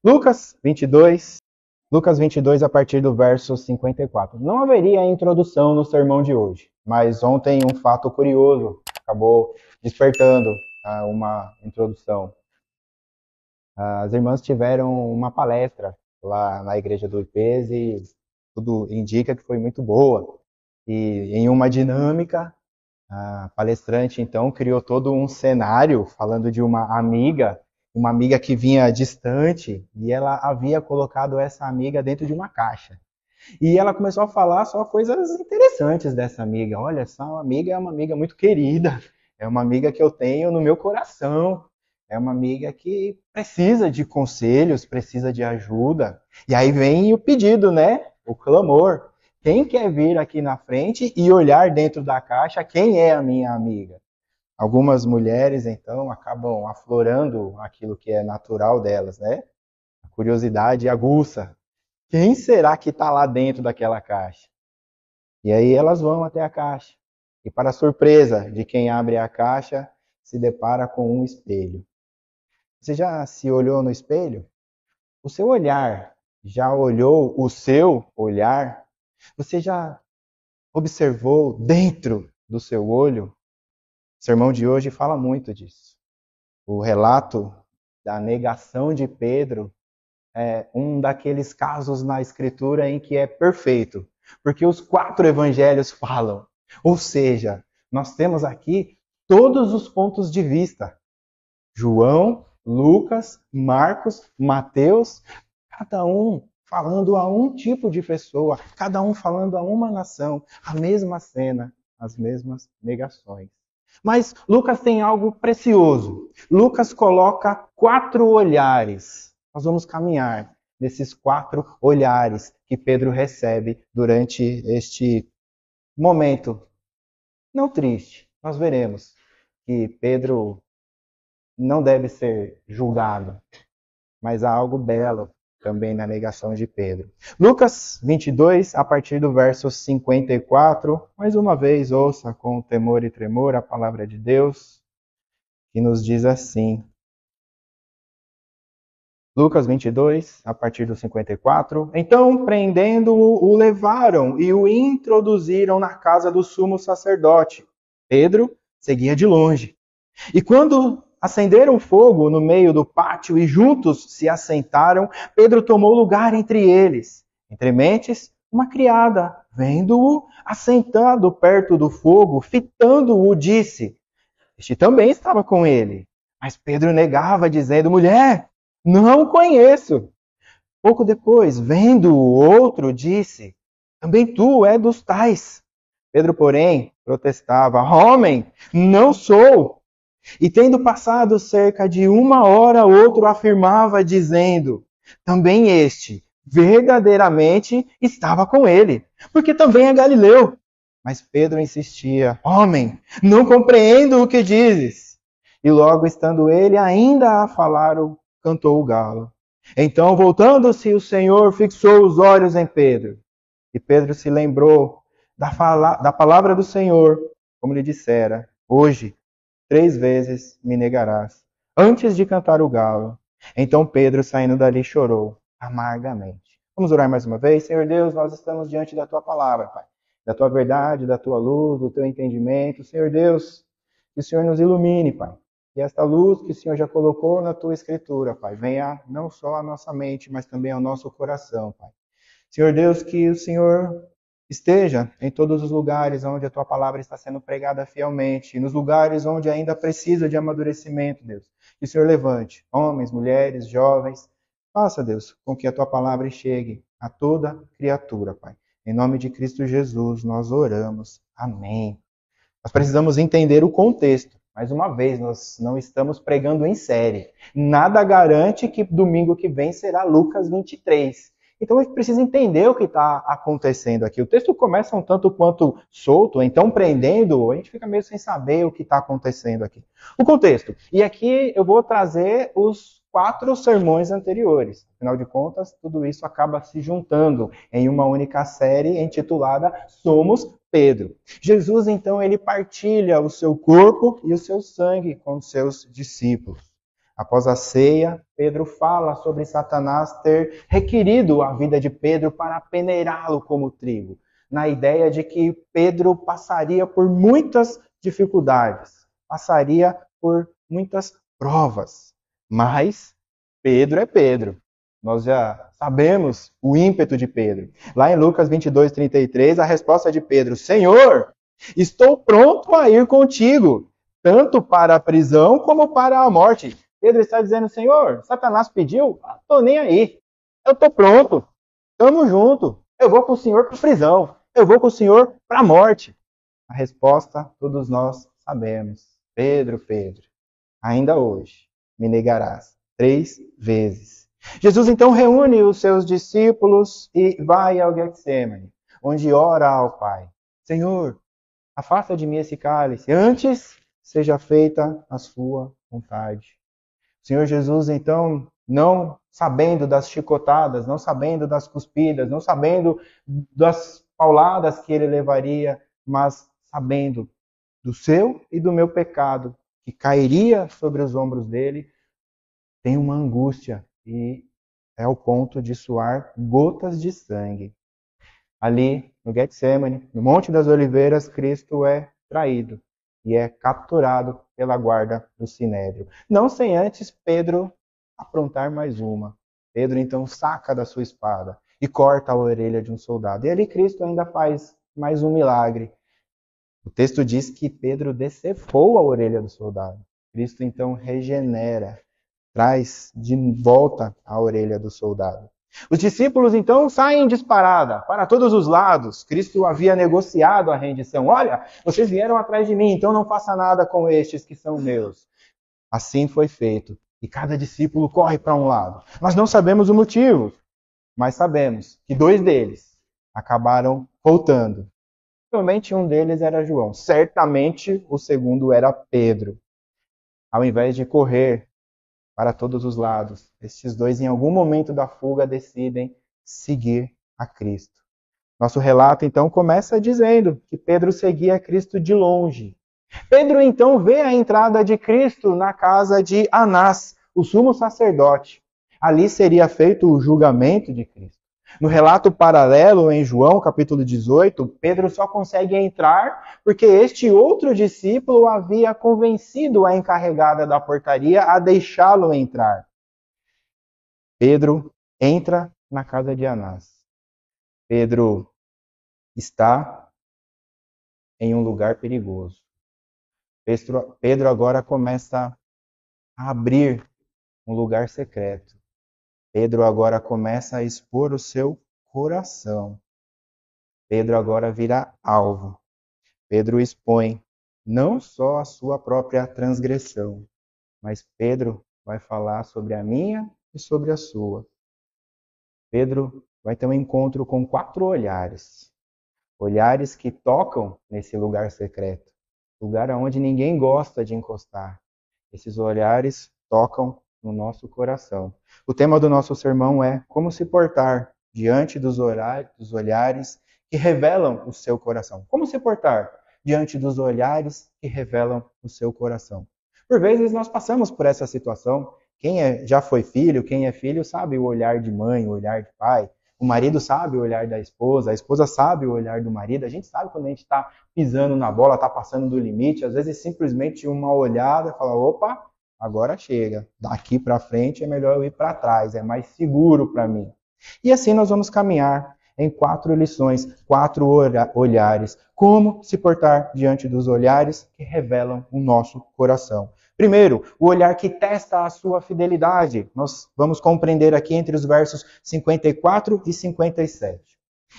Lucas 22, Lucas 22, a partir do verso 54. Não haveria introdução no sermão de hoje, mas ontem um fato curioso acabou despertando uma introdução. As irmãs tiveram uma palestra lá na igreja do IPES e tudo indica que foi muito boa. E em uma dinâmica, a palestrante então criou todo um cenário falando de uma amiga que vinha distante, e ela havia colocado essa amiga dentro de uma caixa. E ela começou a falar só coisas interessantes dessa amiga. Olha, essa amiga é uma amiga muito querida, é uma amiga que eu tenho no meu coração, é uma amiga que precisa de conselhos, precisa de ajuda. E aí vem o pedido, né? O clamor. Quem quer vir aqui na frente e olhar dentro da caixa quem é a minha amiga? Algumas mulheres, então, acabam aflorando aquilo que é natural delas, né? A curiosidade aguça. Quem será que está lá dentro daquela caixa? E aí elas vão até a caixa. E para surpresa de quem abre a caixa, se depara com um espelho. Você já se olhou no espelho? O seu olhar já olhou o seu olhar? Você já observou dentro do seu olho? O sermão de hoje fala muito disso. O relato da negação de Pedro é um daqueles casos na Escritura em que é perfeito, porque os 4 evangelhos falam. Ou seja, nós temos aqui todos os pontos de vista. João, Lucas, Marcos, Mateus, cada um falando a um tipo de pessoa, cada um falando a uma nação, a mesma cena, as mesmas negações. Mas Lucas tem algo precioso. Lucas coloca 4 olhares. Nós vamos caminhar nesses 4 olhares que Pedro recebe durante este momento. Não triste, nós veremos que Pedro não deve ser julgado, mas há algo belo também na negação de Pedro. Lucas 22, a partir do verso 54, mais uma vez ouça com temor e tremor a palavra de Deus, que nos diz assim. Lucas 22, a partir do 54. Então, prendendo-o, o levaram e o introduziram na casa do sumo sacerdote. Pedro seguia de longe. E quando acenderam fogo no meio do pátio e juntos se assentaram, Pedro tomou lugar entre eles. Entre mentes, uma criada, vendo-o assentado perto do fogo, fitando-o, disse: Este também estava com ele. Mas Pedro negava, dizendo: Mulher, não o conheço. Pouco depois, vendo o outro, disse: Também tu és dos tais. Pedro, porém, protestava: Homem, não sou. E tendo passado cerca de 1 hora, outro afirmava, dizendo: Também este, verdadeiramente, estava com ele, porque também é galileu. Mas Pedro insistia: Homem, não compreendo o que dizes. E logo estando ele ainda a falar, cantou o galo. Então, voltando-se, o Senhor fixou os olhos em Pedro. E Pedro se lembrou da palavra do Senhor, como lhe dissera: Hoje 3 vezes me negarás, antes de cantar o galo. Então Pedro, saindo dali, chorou amargamente. Vamos orar mais uma vez? Senhor Deus, nós estamos diante da Tua palavra, Pai. Da Tua verdade, da Tua luz, do Teu entendimento. Senhor Deus, que o Senhor nos ilumine, Pai. E esta luz que o Senhor já colocou na Tua Escritura, Pai, venha não só à nossa mente, mas também ao nosso coração, Pai. Senhor Deus, que o Senhor esteja em todos os lugares onde a Tua palavra está sendo pregada fielmente, e nos lugares onde ainda precisa de amadurecimento, Deus. Que o Senhor levante homens, mulheres, jovens. Faça, Deus, com que a Tua palavra chegue a toda criatura, Pai. Em nome de Cristo Jesus, nós oramos. Amém. Nós precisamos entender o contexto. Mais uma vez, nós não estamos pregando em série. Nada garante que domingo que vem será Lucas 23. Então a gente precisa entender o que está acontecendo aqui. O texto começa um tanto quanto solto, então prendendo, a gente fica meio sem saber o que está acontecendo aqui. O contexto. E aqui eu vou trazer os 4 sermões anteriores. Afinal de contas, tudo isso acaba se juntando em uma única série intitulada Somos Pedro. Jesus, então, ele partilha o seu corpo e o seu sangue com os seus discípulos. Após a ceia, Pedro fala sobre Satanás ter requerido a vida de Pedro para peneirá-lo como trigo, na ideia de que Pedro passaria por muitas dificuldades, passaria por muitas provas. Mas Pedro é Pedro. Nós já sabemos o ímpeto de Pedro. Lá em Lucas 22:33, a resposta de Pedro: Senhor, estou pronto a ir contigo, tanto para a prisão como para a morte. Pedro está dizendo: Senhor, Satanás pediu? Estou nem aí. Eu estou pronto. Tamo junto. Eu vou com o Senhor para a prisão. Eu vou com o Senhor para a morte. A resposta todos nós sabemos. Pedro, Pedro, ainda hoje me negarás 3 vezes. Jesus então reúne os seus discípulos e vai ao Getsêmani, onde ora ao Pai: Senhor, afasta de mim esse cálice, antes seja feita a sua vontade. O Senhor Jesus então, não sabendo das chicotadas, não sabendo das cuspidas, não sabendo das pauladas que ele levaria, mas sabendo do seu e do meu pecado, que cairia sobre os ombros dele, tem uma angústia e é ao ponto de suar gotas de sangue. Ali, no Getsemane, no Monte das Oliveiras, Cristo é traído e é capturado pela guarda do Sinédrio. Não sem antes Pedro aprontar mais uma. Pedro então saca da sua espada e corta a orelha de um soldado. E ali Cristo ainda faz mais um milagre. O texto diz que Pedro decepou a orelha do soldado. Cristo então regenera, traz de volta a orelha do soldado. Os discípulos então saem disparada para todos os lados. Cristo havia negociado a rendição. Olha, vocês vieram atrás de mim, então não faça nada com estes que são meus. Assim foi feito. E cada discípulo corre para um lado. Nós não sabemos o motivo, mas sabemos que 2 deles acabaram voltando. Provavelmente um deles era João. Certamente o segundo era Pedro. Ao invés de correr para todos os lados, estes 2, em algum momento da fuga, decidem seguir a Cristo. Nosso relato, então, começa dizendo que Pedro seguia Cristo de longe. Pedro, então, vê a entrada de Cristo na casa de Anás, o sumo sacerdote. Ali seria feito o julgamento de Cristo. No relato paralelo em João, capítulo 18, Pedro só consegue entrar porque este outro discípulo havia convencido a encarregada da portaria a deixá-lo entrar. Pedro entra na casa de Anás. Pedro está em um lugar perigoso. Pedro agora começa a abrir um lugar secreto. Pedro agora começa a expor o seu coração. Pedro agora vira alvo. Pedro expõe não só a sua própria transgressão, mas Pedro vai falar sobre a minha e sobre a sua. Pedro vai ter um encontro com 4 olhares. Olhares que tocam nesse lugar secreto. Lugar onde ninguém gosta de encostar. Esses olhares tocam no nosso coração. O tema do nosso sermão é como se portar diante dos olhares que revelam o seu coração. Como se portar diante dos olhares que revelam o seu coração. Por vezes nós passamos por essa situação. Quem já foi filho, quem é filho, sabe o olhar de mãe, o olhar de pai. O marido sabe o olhar da esposa, a esposa sabe o olhar do marido. A gente sabe quando a gente está pisando na bola, está passando do limite. Às vezes simplesmente uma olhada fala, opa, agora chega. Daqui para frente é melhor eu ir para trás, é mais seguro para mim. E assim nós vamos caminhar em 4 lições, 4 olhares. Como se portar diante dos olhares que revelam o nosso coração. Primeiro, o olhar que testa a sua fidelidade. Nós vamos compreender aqui entre os versos 54 e 57.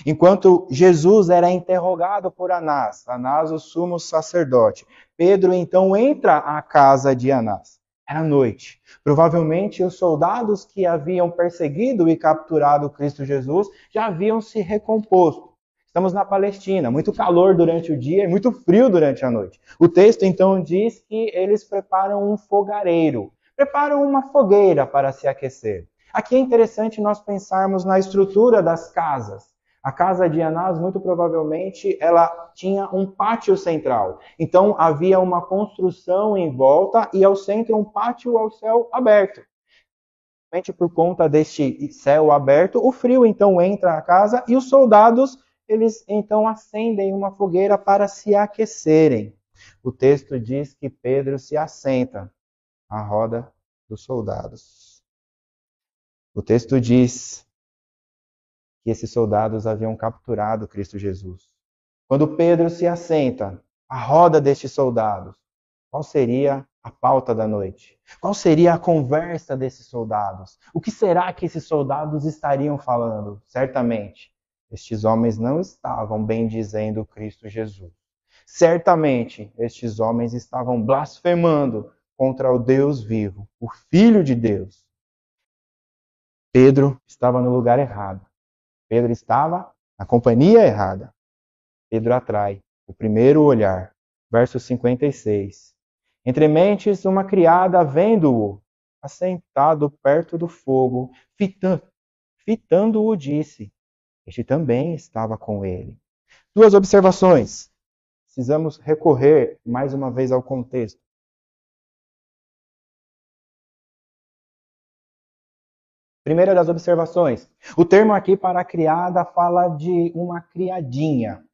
Enquanto Jesus era interrogado por Anás, o sumo sacerdote, Pedro então entra à casa de Anás. Era noite. Provavelmente os soldados que haviam perseguido e capturado Cristo Jesus já haviam se recomposto. Estamos na Palestina, muito calor durante o dia e muito frio durante a noite. O texto então diz que eles preparam um fogareiro, preparam uma fogueira para se aquecer. Aqui é interessante nós pensarmos na estrutura das casas. A casa de Anás, muito provavelmente, ela tinha um pátio central. Então, havia uma construção em volta e ao centro um pátio ao céu aberto. Por conta deste céu aberto, o frio então entra na casa e os soldados, eles então acendem uma fogueira para se aquecerem. O texto diz que Pedro se assenta à roda dos soldados. O texto diz que esses soldados haviam capturado Cristo Jesus. Quando Pedro se assenta à roda destes soldados, qual seria a pauta da noite? Qual seria a conversa desses soldados? O que será que esses soldados estariam falando? Certamente, estes homens não estavam bendizendo Cristo Jesus. Certamente, estes homens estavam blasfemando contra o Deus vivo, o Filho de Deus. Pedro estava no lugar errado. Pedro estava na companhia errada. Pedro atrai o primeiro olhar. Verso 56. Entre mentes, uma criada, vendo-o, assentado perto do fogo, fitando-o, disse: este também estava com ele. Duas observações. Precisamos recorrer mais uma vez ao contexto. Primeira das observações. O termo aqui para criada fala de uma criadinha.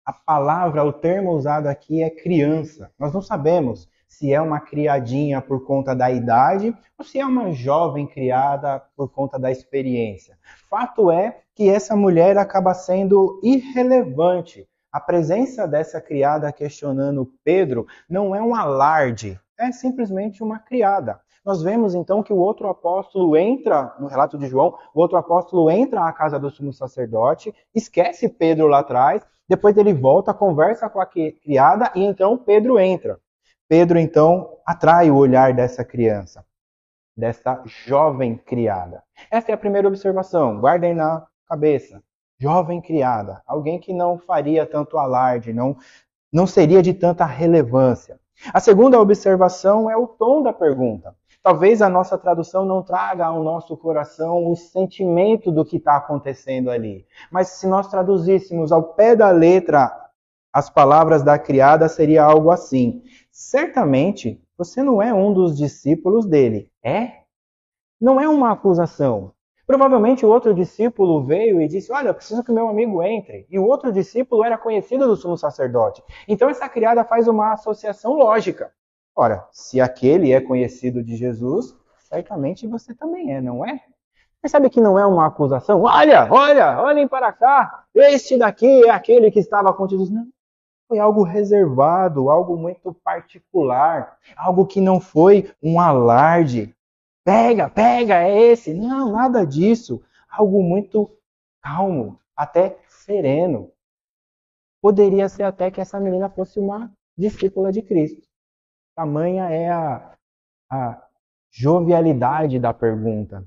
A palavra, o termo usado aqui é criança. Nós não sabemos se é uma criadinha por conta da idade ou se é uma jovem criada por conta da experiência. Fato é que essa mulher acaba sendo irrelevante. A presença dessa criada questionando Pedro não é um alarde, é simplesmente uma criada. Nós vemos então que o outro apóstolo entra, no relato de João, o outro apóstolo entra à casa do sumo sacerdote, esquece Pedro lá atrás, depois ele volta, conversa com a criada e então Pedro entra. Pedro então atrai o olhar dessa criança, dessa jovem criada. Essa é a primeira observação, guardem na cabeça. Jovem criada, alguém que não faria tanto alarde, não seria de tanta relevância. A segunda observação é o tom da pergunta. Talvez a nossa tradução não traga ao nosso coração o sentimento do que está acontecendo ali. Mas se nós traduzíssemos ao pé da letra as palavras da criada, seria algo assim: certamente você não é um dos discípulos dele, é? Não é uma acusação. Provavelmente o outro discípulo veio e disse: olha, eu preciso que meu amigo entre. E o outro discípulo era conhecido do sumo sacerdote. Então essa criada faz uma associação lógica. Ora, se aquele é conhecido de Jesus, certamente você também é, não é? Percebe que não é uma acusação? Olhem para cá. Este daqui é aquele que estava com Jesus. Não. Foi algo reservado, algo muito particular. Algo que não foi um alarde. Pega, é esse. Não, nada disso. Algo muito calmo, até sereno. Poderia ser até que essa menina fosse uma discípula de Cristo. Tamanha é a jovialidade da pergunta.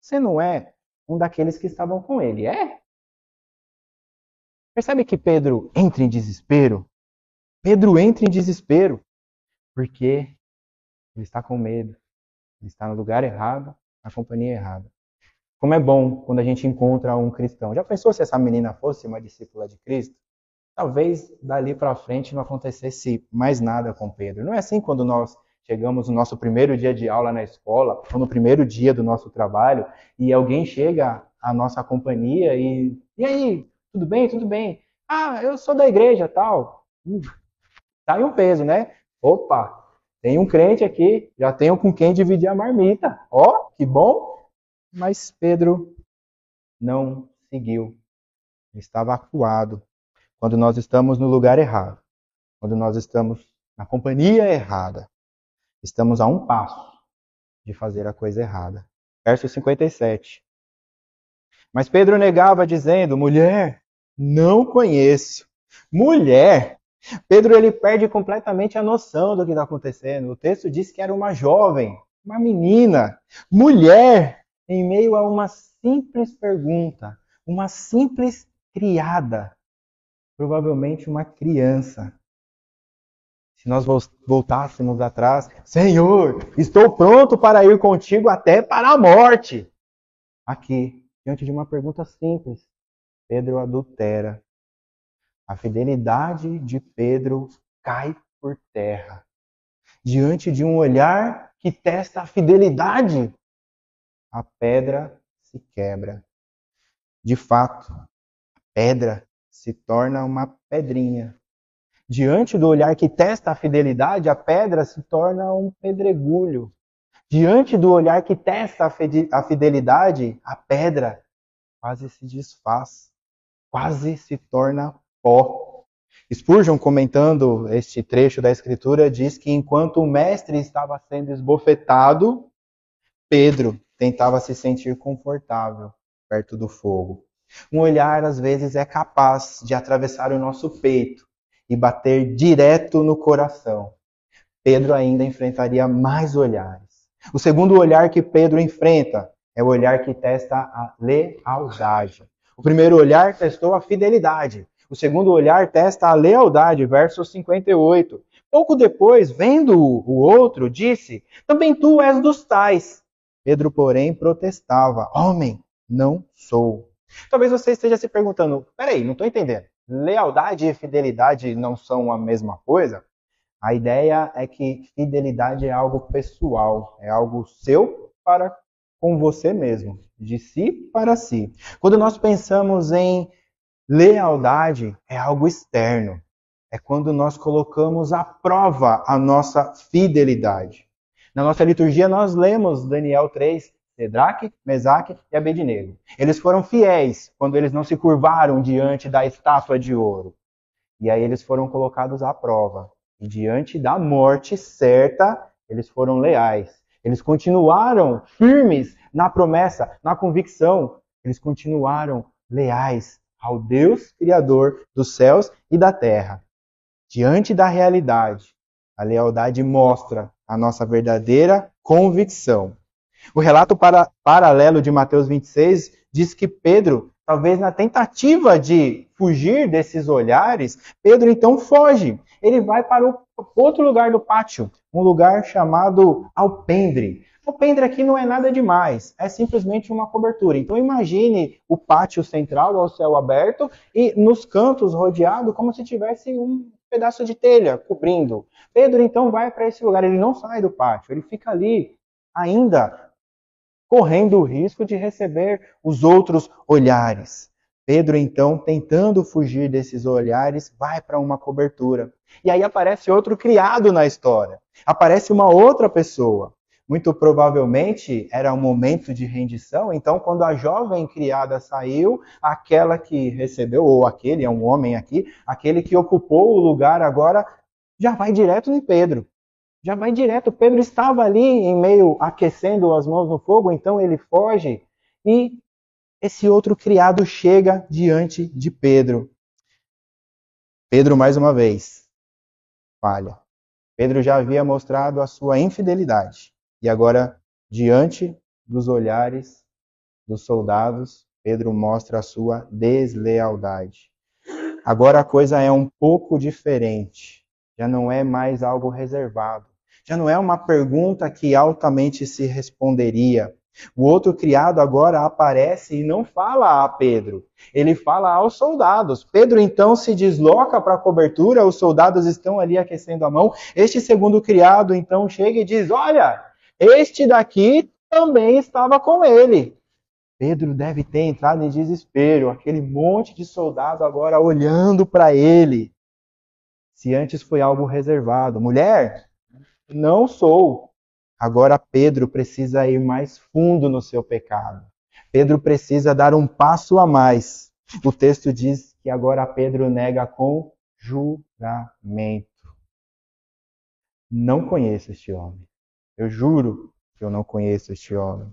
Você não é um daqueles que estavam com ele, é? Percebe que Pedro entra em desespero? Pedro entra em desespero porque ele está com medo. Ele está no lugar errado, na companhia errada. Como é bom quando a gente encontra um cristão. Já pensou se essa menina fosse uma discípula de Cristo? Talvez dali para frente não acontecesse mais nada com Pedro. Não é assim quando nós chegamos no nosso primeiro dia de aula na escola, ou no primeiro dia do nosso trabalho, e alguém chega à nossa companhia e aí, tudo bem? Tudo bem. Ah, eu sou da igreja, tal. Tá aí um peso, né? Opa, tem um crente aqui, já tenho com quem dividir a marmita. Ó, que bom. Mas Pedro não seguiu. Ele estava acuado. Quando nós estamos no lugar errado, quando nós estamos na companhia errada, estamos a um passo de fazer a coisa errada. Verso 57. Mas Pedro negava, dizendo: mulher, não conheço. Mulher! Pedro ele perde completamente a noção do que está acontecendo. O texto diz que era uma jovem, uma menina. Mulher! Em meio a uma simples pergunta, uma simples criada. Provavelmente uma criança. Se nós voltássemos atrás, Senhor, estou pronto para ir contigo até para a morte. Aqui, diante de uma pergunta simples, Pedro adultera. A fidelidade de Pedro cai por terra. Diante de um olhar que testa a fidelidade, a pedra se quebra. De fato, a pedra se torna uma pedrinha. Diante do olhar que testa a fidelidade, a pedra se torna um pedregulho. Diante do olhar que testa a fidelidade, a pedra quase se desfaz, quase se torna pó. Spurgeon, comentando este trecho da Escritura, diz que enquanto o mestre estava sendo esbofetado, Pedro tentava se sentir confortável perto do fogo. Um olhar, às vezes, é capaz de atravessar o nosso peito e bater direto no coração. Pedro ainda enfrentaria mais olhares. O segundo olhar que Pedro enfrenta é o olhar que testa a lealdade. O primeiro olhar testou a fidelidade. O segundo olhar testa a lealdade, verso 58. Pouco depois, vendo o outro, disse: também tu és dos tais. Pedro, porém, protestava: homem, não sou. Talvez você esteja se perguntando: peraí, não estou entendendo. Lealdade e fidelidade não são a mesma coisa? A ideia é que fidelidade é algo pessoal, é algo seu para com você mesmo, de si para si. Quando nós pensamos em lealdade, é algo externo. É quando nós colocamos à prova a nossa fidelidade. Na nossa liturgia nós lemos Daniel 3, Sedraque, Mesaque e Abednego. Eles foram fiéis quando eles não se curvaram diante da estátua de ouro. E aí eles foram colocados à prova. E diante da morte certa, eles foram leais. Eles continuaram firmes na promessa, na convicção. Eles continuaram leais ao Deus Criador dos céus e da terra. Diante da realidade, a lealdade mostra a nossa verdadeira convicção. O relato paralelo de Mateus 26 diz que Pedro, talvez na tentativa de fugir desses olhares, Pedro então foge. Ele vai para o outro lugar do pátio, um lugar chamado alpendre. Alpendre aqui não é nada demais, é simplesmente uma cobertura. Então imagine o pátio central ao céu aberto e nos cantos rodeado como se tivesse um pedaço de telha cobrindo. Pedro então vai para esse lugar, ele não sai do pátio, ele fica ali ainda correndo o risco de receber os outros olhares. Pedro, então, tentando fugir desses olhares, vai para uma cobertura. E aí aparece outro criado na história. Aparece uma outra pessoa. Muito provavelmente era um momento de rendição, então quando a jovem criada saiu, aquela que recebeu, ou aquele, é um homem aqui, aquele que ocupou o lugar agora, já vai direto em Pedro. Já vai direto. Pedro estava ali em meio aquecendo as mãos no fogo, então ele foge e esse outro criado chega diante de Pedro. Pedro, mais uma vez, falha. Pedro já havia mostrado a sua infidelidade e agora, diante dos olhares dos soldados, Pedro mostra a sua deslealdade. Agora a coisa é um pouco diferente. Já não é mais algo reservado. Já não é uma pergunta que altamente se responderia. O outro criado agora aparece e não fala a Pedro. Ele fala aos soldados. Pedro então se desloca para a cobertura, os soldados estão ali aquecendo a mão. Este segundo criado então chega e diz: olha, este daqui também estava com ele. Pedro deve ter entrado em desespero, aquele monte de soldado agora olhando para ele. Se antes foi algo reservado. Mulher, não sou. Agora Pedro precisa ir mais fundo no seu pecado. Pedro precisa dar um passo a mais. O texto diz que agora Pedro nega com juramento. Não conheço este homem. Eu juro que eu não conheço este homem.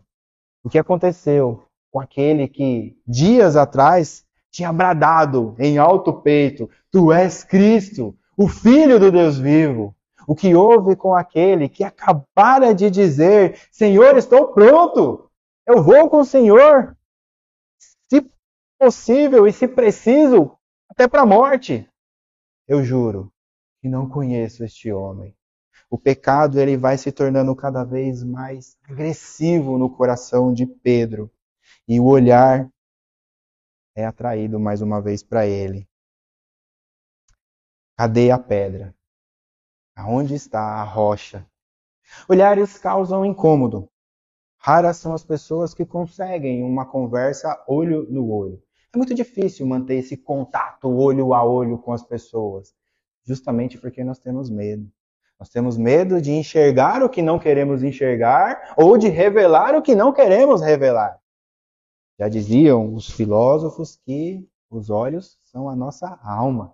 O que aconteceu com aquele que dias atrás tinha bradado em alto peito: tu és Cristo, o Filho do Deus vivo. O que houve com aquele que acabara de dizer: Senhor, estou pronto, eu vou com o Senhor, se possível e se preciso, até para a morte. Eu juro que não conheço este homem. O pecado ele vai se tornando cada vez mais agressivo no coração de Pedro. E o olhar é atraído mais uma vez para ele. Cadê a pedra? Aonde está a rocha? Olhares causam incômodo. Raras são as pessoas que conseguem uma conversa olho no olho. É muito difícil manter esse contato olho a olho com as pessoas, justamente porque nós temos medo. Nós temos medo de enxergar o que não queremos enxergar ou de revelar o que não queremos revelar. Já diziam os filósofos que os olhos são a nossa alma.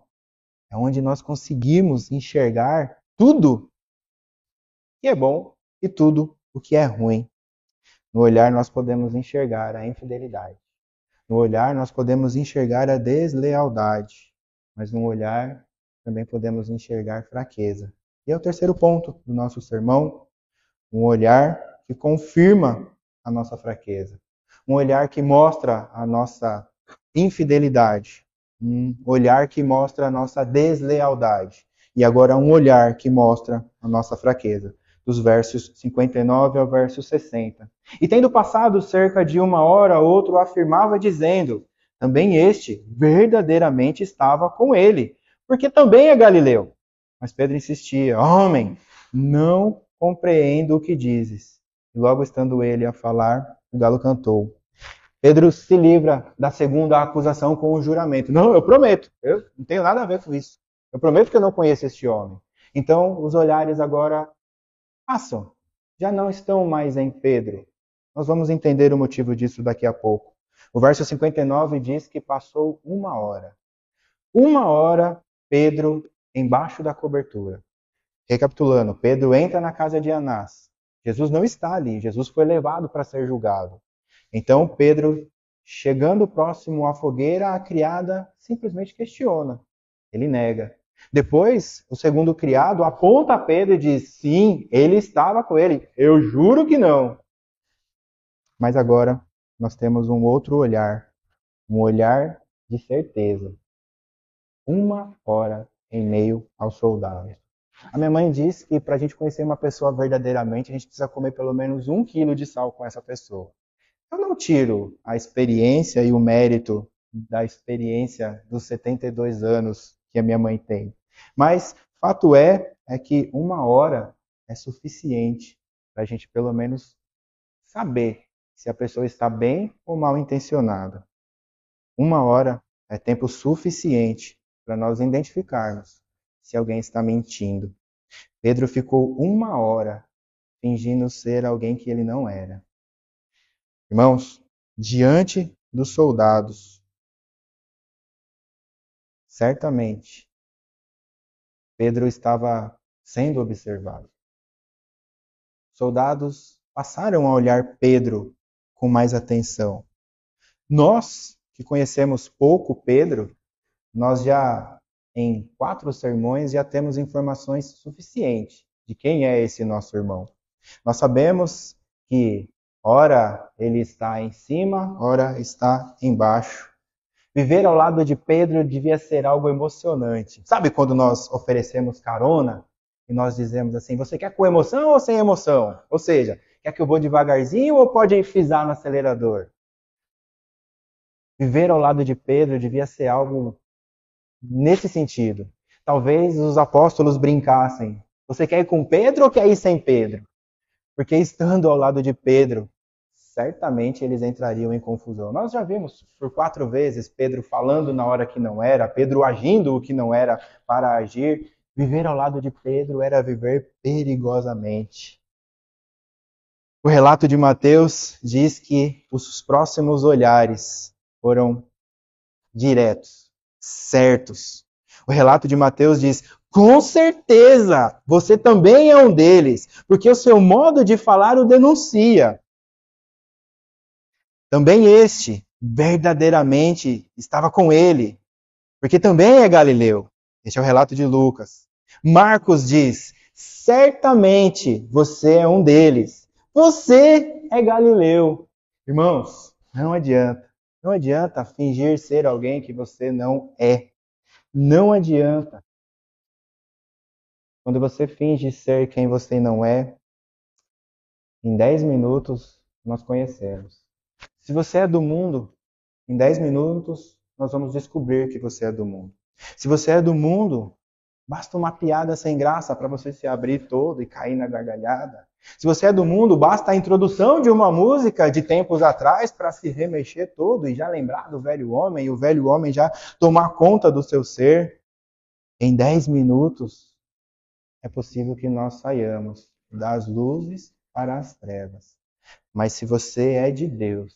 É onde nós conseguimos enxergar tudo que é bom e tudo o que é ruim. No olhar nós podemos enxergar a infidelidade. No olhar nós podemos enxergar a deslealdade. Mas no olhar também podemos enxergar fraqueza. E é o terceiro ponto do nosso sermão, um olhar que confirma a nossa fraqueza. Um olhar que mostra a nossa infidelidade. Um olhar que mostra a nossa deslealdade. E agora um olhar que mostra a nossa fraqueza. Dos versos 59 ao verso 60. E tendo passado cerca de 1 hora, outro afirmava dizendo, também este verdadeiramente estava com ele, porque também é Galileu. Mas Pedro insistia, homem, não compreendo o que dizes. E logo estando ele a falar, o galo cantou. Pedro se livra da segunda acusação com o juramento. Não, eu prometo, eu não tenho nada a ver com isso. Eu prometo que eu não conheço este homem. Então, os olhares agora passam, já não estão mais em Pedro. Nós vamos entender o motivo disso daqui a pouco. O verso 59 diz que passou 1 hora. 1 hora, Pedro embaixo da cobertura. Recapitulando, Pedro entra na casa de Anás. Jesus não está ali, Jesus foi levado para ser julgado. Então Pedro, chegando próximo à fogueira, a criada simplesmente questiona. Ele nega. Depois, o segundo criado aponta a Pedro e diz, sim, ele estava com ele. Eu juro que não. Mas agora nós temos um outro olhar, um olhar de certeza. 1 hora em meio aos soldados. A minha mãe diz que para a gente conhecer uma pessoa verdadeiramente, a gente precisa comer pelo menos 1 quilo de sal com essa pessoa. Eu não tiro a experiência e o mérito da experiência dos 72 anos que a minha mãe tem. Mas fato é que 1 hora é suficiente para a gente pelo menos saber se a pessoa está bem ou mal intencionada. 1 hora é tempo suficiente para nós identificarmos se alguém está mentindo. Pedro ficou 1 hora fingindo ser alguém que ele não era. Irmãos, diante dos soldados, certamente, Pedro estava sendo observado. Soldados passaram a olhar Pedro com mais atenção. Nós, que conhecemos pouco Pedro, nós já, em 4 sermões, já temos informações suficientes de quem é esse nosso irmão. Nós sabemos que, ora ele está em cima, ora está embaixo. Viver ao lado de Pedro devia ser algo emocionante. Sabe quando nós oferecemos carona e nós dizemos assim, você quer com emoção ou sem emoção? Ou seja, quer que eu vou devagarzinho ou pode pisar no acelerador? Viver ao lado de Pedro devia ser algo nesse sentido. Talvez os apóstolos brincassem. Você quer ir com Pedro ou quer ir sem Pedro? Porque estando ao lado de Pedro, certamente eles entrariam em confusão. Nós já vimos por 4 vezes Pedro falando na hora que não era, Pedro agindo o que não era para agir. Viver ao lado de Pedro era viver perigosamente. O relato de Mateus diz que os próximos olhares foram diretos, certos. O relato de Mateus diz, com certeza, você também é um deles, porque o seu modo de falar o denuncia. Também este, verdadeiramente, estava com ele, porque também é Galileu. Este é o relato de Lucas. Marcos diz, certamente você é um deles. Você é Galileu. Irmãos, não adianta. Não adianta fingir ser alguém que você não é. Não adianta. Quando você finge ser quem você não é, em 10 minutos nós conhecemos. Se você é do mundo, em 10 minutos nós vamos descobrir que você é do mundo. Se você é do mundo, basta uma piada sem graça para você se abrir todo e cair na gargalhada. Se você é do mundo, basta a introdução de uma música de tempos atrás para se remexer todo e já lembrar do velho homem, e o velho homem já tomar conta do seu ser. Em 10 minutos, é possível que nós saiamos das luzes para as trevas. Mas se você é de Deus,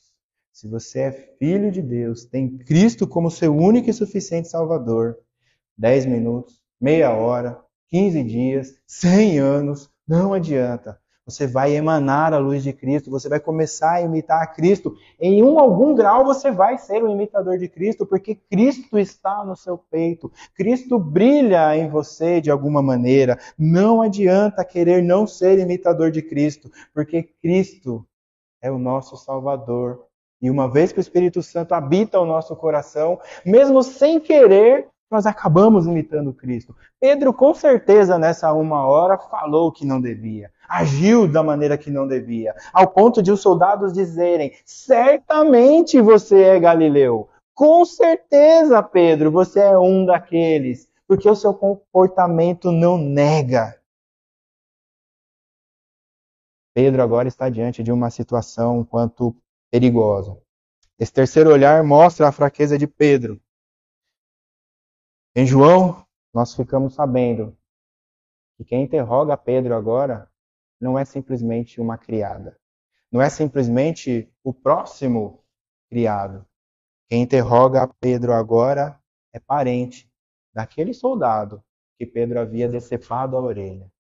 se você é filho de Deus, tem Cristo como seu único e suficiente Salvador, 10 minutos, meia hora, 15 dias, 100 anos, não adianta. Você vai emanar a luz de Cristo, você vai começar a imitar a Cristo. Em algum grau você vai ser um imitador de Cristo, porque Cristo está no seu peito. Cristo brilha em você de alguma maneira. Não adianta querer não ser imitador de Cristo, porque Cristo é o nosso Salvador. E uma vez que o Espírito Santo habita o nosso coração, mesmo sem querer, nós acabamos imitando Cristo. Pedro, com certeza, nessa uma hora, falou que não devia. Agiu da maneira que não devia. Ao ponto de os soldados dizerem, certamente você é Galileu. Com certeza, Pedro, você é um daqueles. Porque o seu comportamento não nega. Pedro agora está diante de uma situação um quanto perigosa. Esse terceiro olhar mostra a fraqueza de Pedro. Em João, nós ficamos sabendo que quem interroga Pedro agora não é simplesmente uma criada. Não é simplesmente o próximo criado. Quem interroga Pedro agora é parente daquele soldado que Pedro havia decepado a orelha.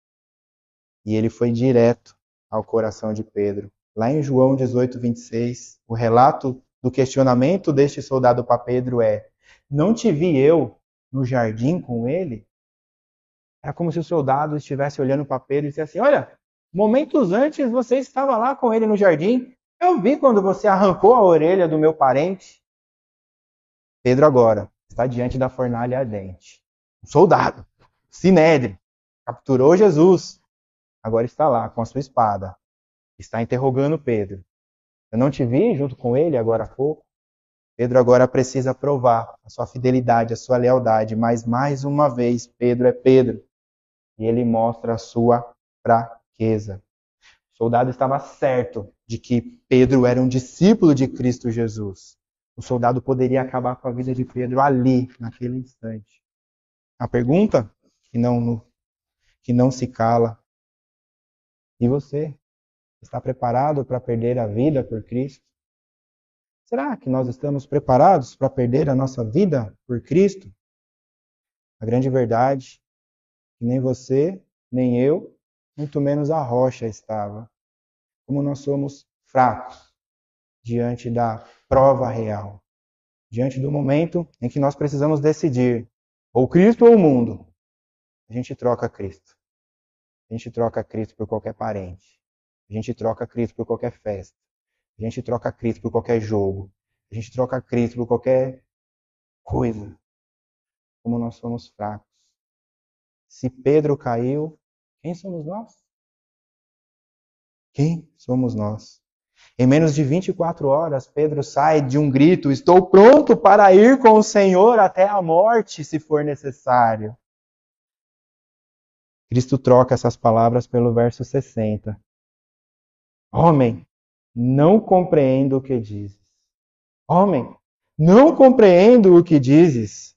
E ele foi direto ao coração de Pedro. Lá em João 18, 26, o relato do questionamento deste soldado para Pedro é: não te vi eu no jardim com ele? Era como se o soldado estivesse olhando para Pedro e dissesse assim: olha, momentos antes você estava lá com ele no jardim. Eu vi quando você arrancou a orelha do meu parente. Pedro agora está diante da fornalha ardente. Um soldado, Sinédrio, capturou Jesus. Agora está lá com a sua espada. Está interrogando Pedro. Eu não te vi junto com ele agora há pouco? Pedro agora precisa provar a sua fidelidade, a sua lealdade, mas mais uma vez, Pedro é Pedro. E ele mostra a sua fraqueza. O soldado estava certo de que Pedro era um discípulo de Cristo Jesus. O soldado poderia acabar com a vida de Pedro ali, naquele instante. A pergunta que não se cala: e você? Está preparado para perder a vida por Cristo? Será que nós estamos preparados para perder a nossa vida por Cristo? A grande verdade é que nem você, nem eu, muito menos a rocha estava. Como nós somos fracos diante da prova real, diante do momento em que nós precisamos decidir, ou Cristo ou o mundo. A gente troca Cristo. A gente troca Cristo por qualquer parente. A gente troca Cristo por qualquer festa. A gente troca Cristo por qualquer jogo. A gente troca Cristo por qualquer coisa. Como nós somos fracos. Se Pedro caiu, quem somos nós? Quem somos nós? Em menos de 24 horas, Pedro sai de um grito: estou pronto para ir com o Senhor até a morte, se for necessário. Cristo troca essas palavras pelo verso 60. Homem, não compreendo o que dizes. Homem, não compreendo o que dizes.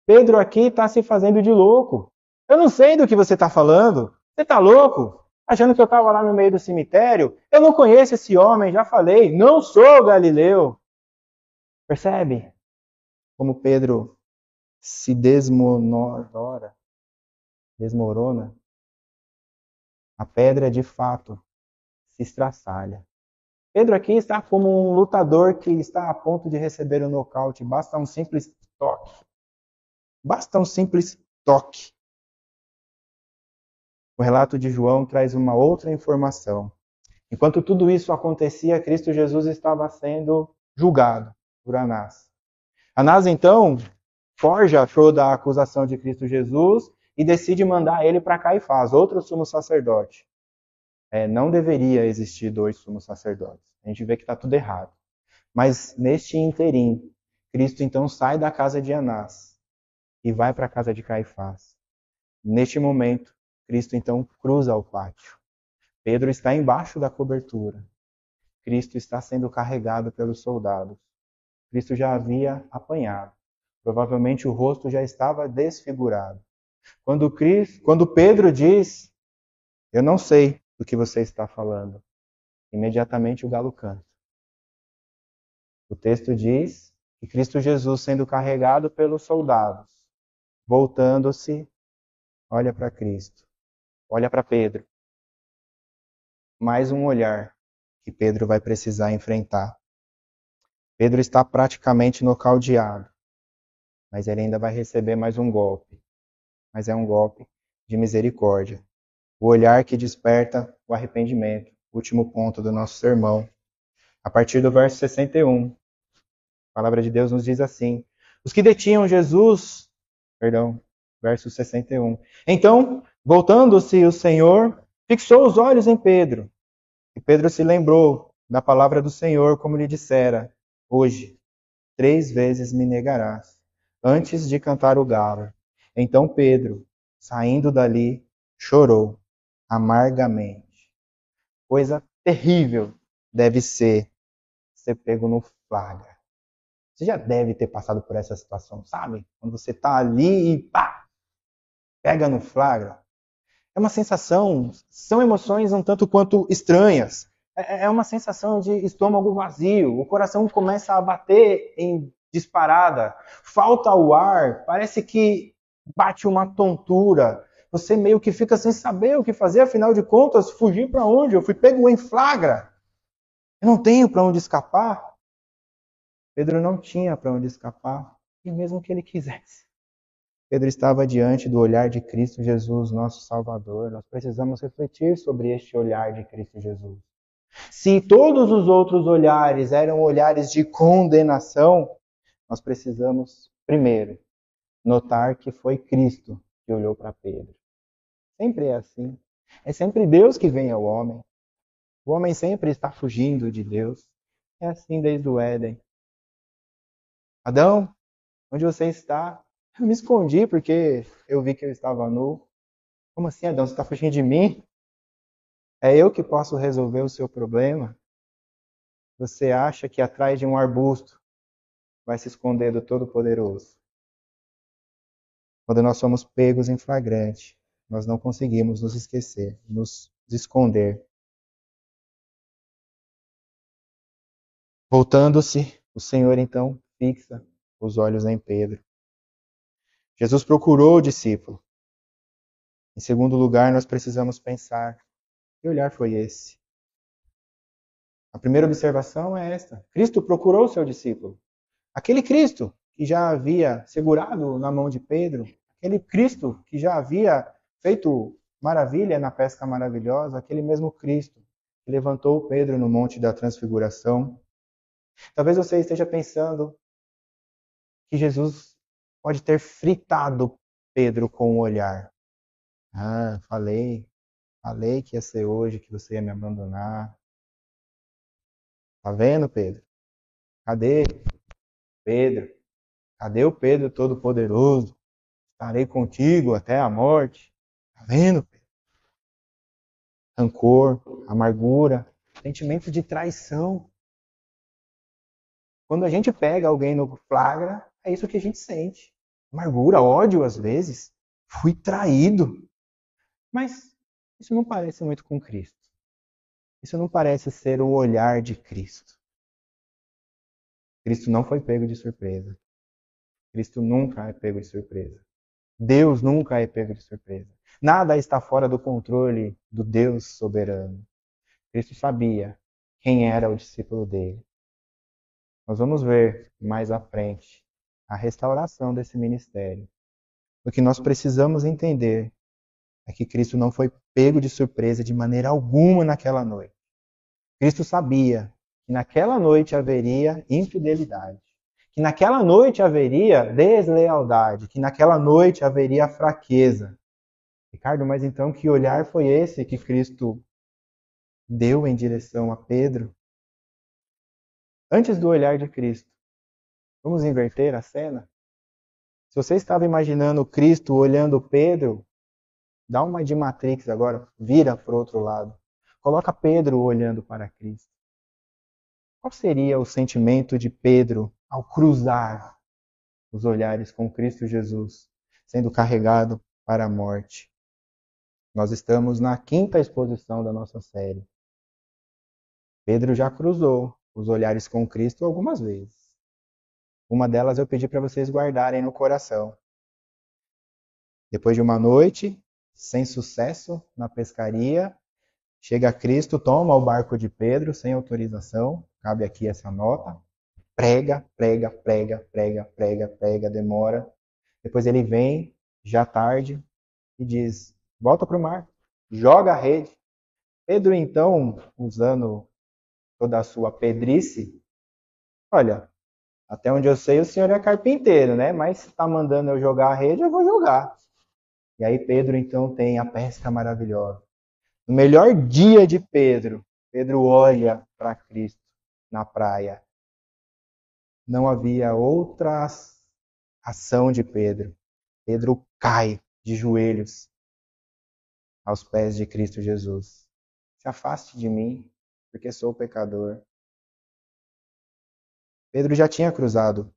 Pedro aqui está se fazendo de louco. Eu não sei do que você está falando. Você está louco? Achando que eu estava lá no meio do cemitério? Eu não conheço esse homem, já falei. Não sou Galileu. Percebe como Pedro se desmorona? A pedra de fato se estraçalha. Pedro aqui está como um lutador que está a ponto de receber um nocaute. Basta um simples toque. Basta um simples toque. O relato de João traz uma outra informação. Enquanto tudo isso acontecia, Cristo Jesus estava sendo julgado por Anás. Anás, então, forja toda a acusação de Cristo Jesus e decide mandar ele para Caifás, outro sumo sacerdote. Não deveria existir dois sumos sacerdotes. A gente vê que está tudo errado. Mas neste interim, Cristo então sai da casa de Anás e vai para a casa de Caifás. Neste momento, Cristo então cruza o pátio. Pedro está embaixo da cobertura. Cristo está sendo carregado pelos soldados. Cristo já havia apanhado. Provavelmente o rosto já estava desfigurado. Quando Pedro diz, eu não sei do que você está falando, imediatamente o galo canta. O texto diz que Cristo Jesus, sendo carregado pelos soldados, voltando-se, olha para Cristo, olha para Pedro. Mais um olhar que Pedro vai precisar enfrentar. Pedro está praticamente nocauteado, mas ele ainda vai receber mais um golpe. Mas é um golpe de misericórdia. O olhar que desperta o arrependimento. Último ponto do nosso sermão. A partir do verso 61, a palavra de Deus nos diz assim: os que detinham Jesus, verso 61. Então, voltando-se o Senhor, fixou os olhos em Pedro. E Pedro se lembrou da palavra do Senhor, como lhe dissera: hoje, 3 vezes me negarás, antes de cantar o galo. Então Pedro, saindo dali, chorou amargamente. Coisa terrível deve ser pego no flagra. Você já deve ter passado por essa situação, sabe? Quando você está ali e pá, pega no flagra. É uma sensação, são emoções um tanto quanto estranhas. É uma sensação de estômago vazio, o coração começa a bater em disparada, falta o ar, parece que bate uma tontura. Você meio que fica sem saber o que fazer, afinal de contas, fugir para onde? Eu fui pego em flagra. Eu não tenho para onde escapar. Pedro não tinha para onde escapar, e mesmo que ele quisesse. Pedro estava diante do olhar de Cristo Jesus, nosso Salvador. Nós precisamos refletir sobre este olhar de Cristo Jesus. Se todos os outros olhares eram olhares de condenação, nós precisamos, primeiro, notar que foi Cristo que olhou para Pedro. Sempre é assim. É sempre Deus que vem ao homem. O homem sempre está fugindo de Deus. É assim desde o Éden. Adão, onde você está? Eu me escondi porque eu vi que eu estava nu. Como assim, Adão? Você está fugindo de mim? É eu que posso resolver o seu problema? Você acha que atrás de um arbusto vai se esconder do Todo-Poderoso? Quando nós somos pegos em flagrante, nós não conseguimos nos esquecer, nos esconder. Voltando-se, o Senhor então fixa os olhos em Pedro. Jesus procurou o discípulo. Em segundo lugar, nós precisamos pensar: que olhar foi esse? A primeira observação é esta: Cristo procurou o seu discípulo. Aquele Cristo que já havia segurado na mão de Pedro, aquele Cristo que já havia feito maravilha na pesca maravilhosa, aquele mesmo Cristo que levantou Pedro no Monte da Transfiguração. Talvez você esteja pensando que Jesus pode ter fritado Pedro com o olhar. Ah, falei que ia ser hoje, que você ia me abandonar. Tá vendo, Pedro? Cadê Pedro? Cadê o Pedro Todo-Poderoso? Estarei contigo até a morte. Tá vendo, Pedro? Rancor, amargura, sentimento de traição. Quando a gente pega alguém no flagra, é isso que a gente sente. Amargura, ódio às vezes. Fui traído. Mas isso não parece muito com Cristo. Isso não parece ser o olhar de Cristo. Cristo não foi pego de surpresa. Cristo nunca é pego de surpresa. Deus nunca é pego de surpresa. Nada está fora do controle do Deus soberano. Cristo sabia quem era o discípulo dele. Nós vamos ver mais à frente a restauração desse ministério. O que nós precisamos entender é que Cristo não foi pego de surpresa de maneira alguma naquela noite. Cristo sabia que naquela noite haveria infidelidade, que naquela noite haveria deslealdade, que naquela noite haveria fraqueza. Ricardo, mas então que olhar foi esse que Cristo deu em direção a Pedro? antes do olhar de Cristo. Vamos inverter a cena? Se você estava imaginando Cristo olhando Pedro, dá uma de Matrix agora, vira para o outro lado. Coloca Pedro olhando para Cristo. Qual seria o sentimento de Pedro ao cruzar os olhares com Cristo Jesus, sendo carregado para a morte? Nós estamos na 5ª exposição da nossa série. Pedro já cruzou os olhares com Cristo algumas vezes. Uma delas eu pedi para vocês guardarem no coração. Depois de uma noite, sem sucesso na pescaria, chega Cristo, toma o barco de Pedro sem autorização, cabe aqui essa nota, prega, demora. Depois ele vem, já tarde, e diz, volta para o mar, joga a rede. Pedro então, usando toda a sua pedrice, olha, até onde eu sei o senhor é carpinteiro, né? Mas se está mandando eu jogar a rede, eu vou jogar. E aí Pedro então tem a pesca maravilhosa. No melhor dia de Pedro, Pedro olha para Cristo na praia. Não havia outra ação de Pedro. Pedro cai de joelhos aos pés de Cristo Jesus. Se afaste de mim, porque sou pecador. Pedro já tinha cruzado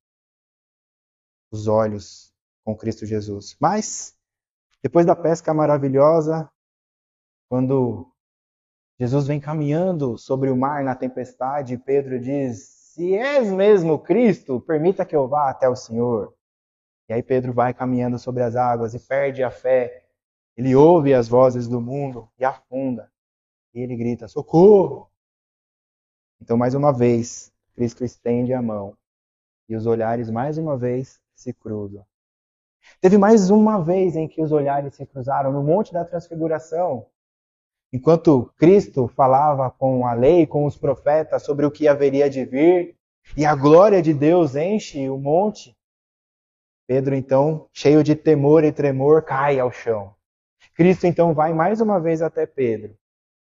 os olhos com Cristo Jesus. Mas, depois da pesca maravilhosa, quando Jesus vem caminhando sobre o mar na tempestade, Pedro diz, se és mesmo Cristo, permita que eu vá até o Senhor. E aí Pedro vai caminhando sobre as águas e perde a fé. Ele ouve as vozes do mundo e afunda. E ele grita, socorro! Então, mais uma vez, Cristo estende a mão. E os olhares, mais uma vez, se cruzam. Teve mais uma vez em que os olhares se cruzaram no Monte da Transfiguração. Enquanto Cristo falava com a lei, com os profetas, sobre o que haveria de vir, e a glória de Deus enche o monte, Pedro, então, cheio de temor e tremor, cai ao chão. Cristo, então, vai mais uma vez até Pedro.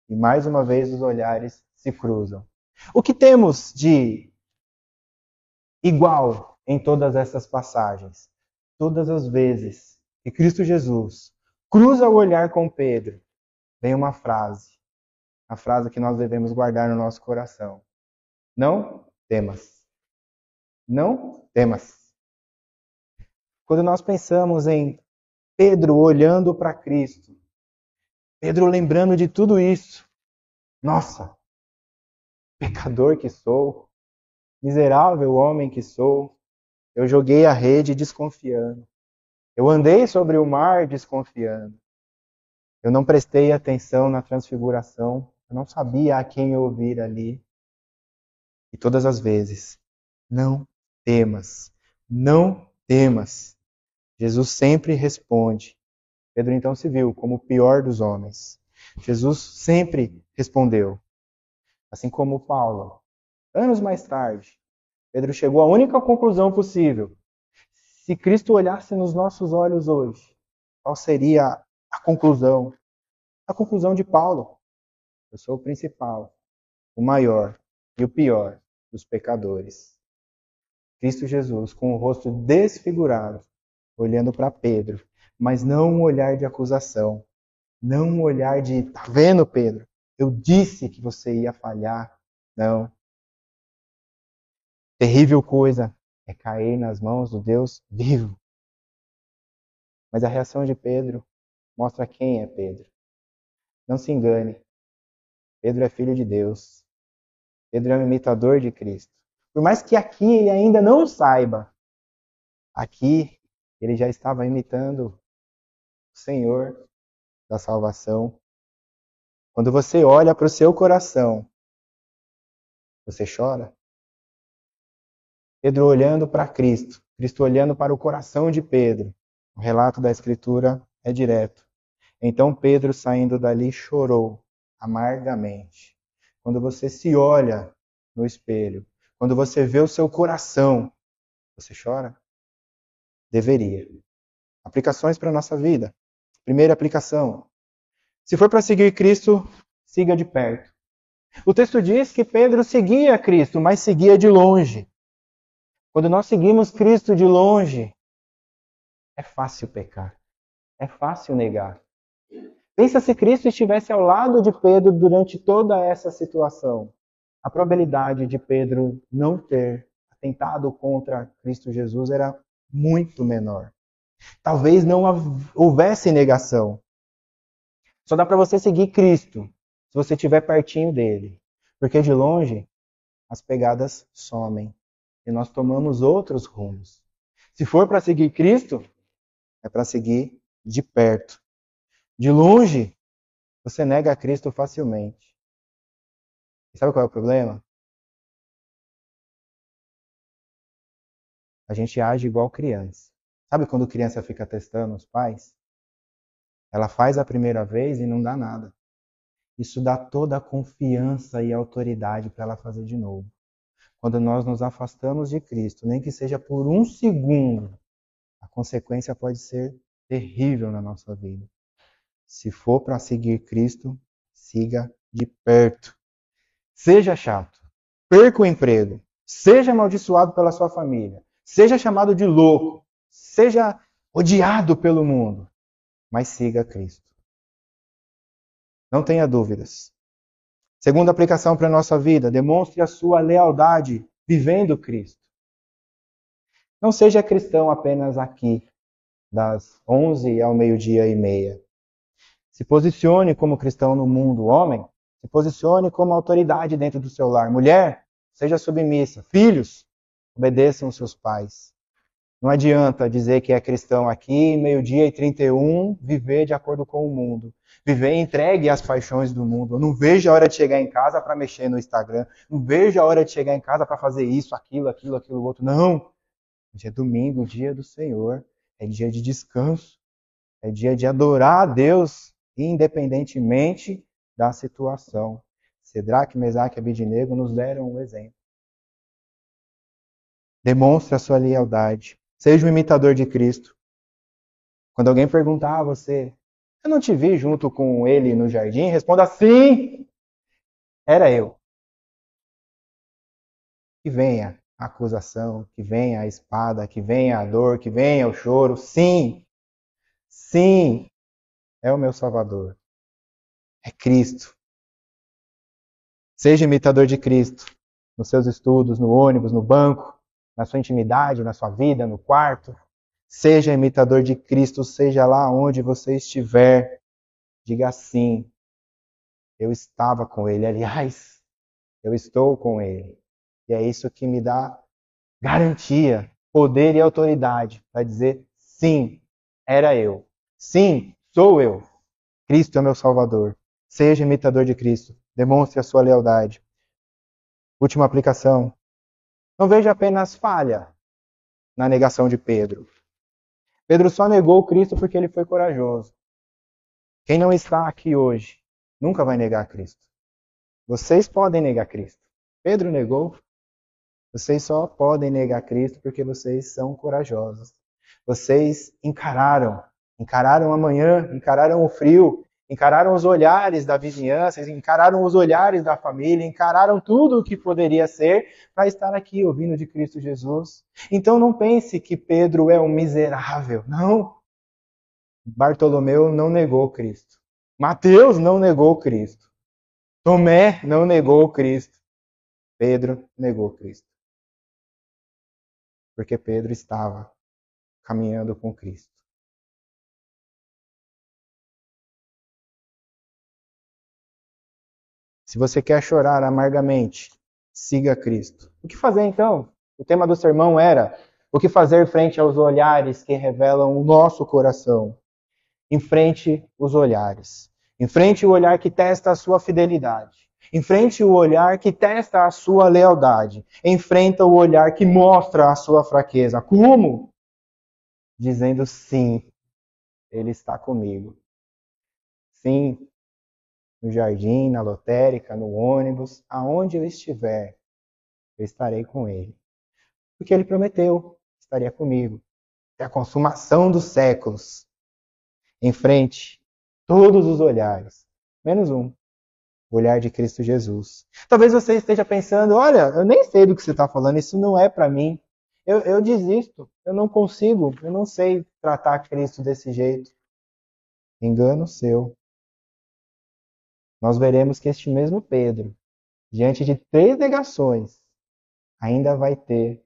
E mais uma vez os olhares se cruzam. O que temos de igual em todas essas passagens? Todas as vezes que Cristo Jesus cruza o olhar com Pedro, vem uma frase. A frase que nós devemos guardar no nosso coração. Não temas. Não temas. Quando nós pensamos em Pedro olhando para Cristo, Pedro lembrando de tudo isso, nossa, pecador que sou, miserável homem que sou, eu joguei a rede desconfiando. Eu andei sobre o mar desconfiando. Eu não prestei atenção na transfiguração. Eu não sabia a quem ouvir ali. E todas as vezes, não temas, não temas. Jesus sempre responde. Pedro então se viu como o pior dos homens. Jesus sempre respondeu. Assim como Paulo. Anos mais tarde, Pedro chegou à única conclusão possível. Se Cristo olhasse nos nossos olhos hoje, qual seria a conclusão? A conclusão de Paulo. Eu sou o principal, o maior e o pior dos pecadores. Cristo Jesus, com o rosto desfigurado, olhando para Pedro, mas não um olhar de acusação, não um olhar de, tá vendo, Pedro? Eu disse que você ia falhar. Não. Terrível coisa é cair nas mãos do Deus vivo. Mas a reação de Pedro mostra quem é Pedro. Não se engane. Pedro é filho de Deus. Pedro é um imitador de Cristo. Por mais que aqui ele ainda não saiba, aqui ele já estava imitando o Senhor da salvação. Quando você olha para o seu coração, você chora? Pedro olhando para Cristo, Cristo olhando para o coração de Pedro. O relato da Escritura é direto. Então Pedro, saindo dali, chorou amargamente. Quando você se olha no espelho, quando você vê o seu coração, você chora? Deveria. Aplicações para a nossa vida. Primeira aplicação. Se for para seguir Cristo, siga de perto. O texto diz que Pedro seguia Cristo, mas seguia de longe. Quando nós seguimos Cristo de longe, é fácil pecar, é fácil negar. Pensa se Cristo estivesse ao lado de Pedro durante toda essa situação. A probabilidade de Pedro não ter atentado contra Cristo Jesus era muito menor. Talvez não houvesse negação. Só dá para você seguir Cristo se você estiver pertinho dele. Porque de longe, as pegadas somem. E nós tomamos outros rumos. Se for para seguir Cristo, é para seguir de perto. De longe, você nega a Cristo facilmente. E sabe qual é o problema? A gente age igual criança. Sabe quando criança fica testando os pais? Ela faz a primeira vez e não dá nada. Isso dá toda a confiança e autoridade para ela fazer de novo. Quando nós nos afastamos de Cristo, nem que seja por um segundo, a consequência pode ser terrível na nossa vida. Se for para seguir Cristo, siga de perto. Seja chato, perca o emprego, seja amaldiçoado pela sua família, seja chamado de louco, seja odiado pelo mundo, mas siga Cristo. Não tenha dúvidas. Segunda aplicação para a nossa vida, demonstre a sua lealdade vivendo Cristo. Não seja cristão apenas aqui, das 11 ao meio-dia e meia. Se posicione como cristão no mundo, homem. Se posicione como autoridade dentro do seu lar. Mulher, seja submissa. Filhos, obedeçam seus pais. Não adianta dizer que é cristão aqui, meio-dia e 31, viver de acordo com o mundo. Viver entregue às paixões do mundo. Eu não vejo a hora de chegar em casa para mexer no Instagram. Não vejo a hora de chegar em casa para fazer isso, aquilo, outro. Não. Hoje é domingo, dia do Senhor. É dia de descanso. É dia de adorar a Deus, independentemente da situação. Cedraque, Mesaque e Abednego nos deram um exemplo. Demonstre a sua lealdade. Seja um imitador de Cristo. Quando alguém perguntar a você, eu não te vi junto com ele no jardim? Responda sim, era eu. Que venha a acusação, que venha a espada, que venha a dor, que venha o choro. Sim, sim, é o meu Salvador. É Cristo. Seja imitador de Cristo. Nos seus estudos, no ônibus, no banco, na sua intimidade, na sua vida, no quarto. Seja imitador de Cristo, seja lá onde você estiver. Diga sim, eu estava com ele. Aliás, eu estou com ele. E é isso que me dá garantia, poder e autoridade para dizer sim, era eu. Sim, sou eu. Cristo é meu Salvador. Seja imitador de Cristo. Demonstre a sua lealdade. Última aplicação. Não veja apenas falha na negação de Pedro. Pedro só negou Cristo porque ele foi corajoso. Quem não está aqui hoje nunca vai negar Cristo. Vocês podem negar Cristo. Pedro negou. Vocês só podem negar Cristo porque vocês são corajosos. Vocês encararam a manhã, encararam o frio, encararam os olhares da vizinhança, encararam os olhares da família, encararam tudo o que poderia ser para estar aqui ouvindo de Cristo Jesus. Então não pense que Pedro é um miserável. Não. Bartolomeu não negou Cristo. Mateus não negou Cristo. Tomé não negou Cristo. Pedro negou Cristo. Porque Pedro estava caminhando com Cristo. Se você quer chorar amargamente, siga Cristo. O que fazer então? O tema do sermão era o que fazer frente aos olhares que revelam o nosso coração. Enfrente os olhares. Enfrente o olhar que testa a sua fidelidade. Enfrente o olhar que testa a sua lealdade. Enfrenta o olhar que mostra a sua fraqueza. Como? Dizendo sim, Ele está comigo. Sim, no jardim, na lotérica, no ônibus, aonde eu estiver, eu estarei com Ele. Porque Ele prometeu, estaria comigo. É a consumação dos séculos. Enfrente todos os olhares, menos um. o olhar de Cristo Jesus. Talvez você esteja pensando, olha, eu nem sei do que você está falando, isso não é para mim. Eu desisto, eu não consigo, eu não sei tratar Cristo desse jeito. Engano seu. Nós veremos que este mesmo Pedro, diante de 3 negações, ainda vai ter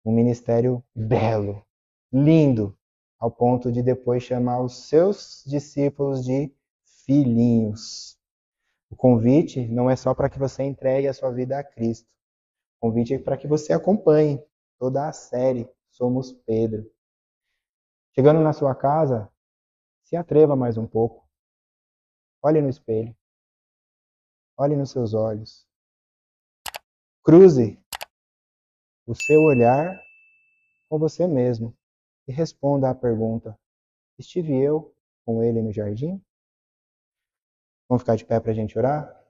um ministério belo, lindo, ao ponto de depois chamar os seus discípulos de filhinhos. O convite não é só para que você entregue a sua vida a Cristo. O convite é para que você acompanhe toda a série Somos Pedro. Chegando na sua casa, se atreva mais um pouco. Olhe no espelho. Olhe nos seus olhos. Cruze o seu olhar com você mesmo e responda à pergunta: estive eu com ele no jardim? Vamos ficar de pé para a gente orar?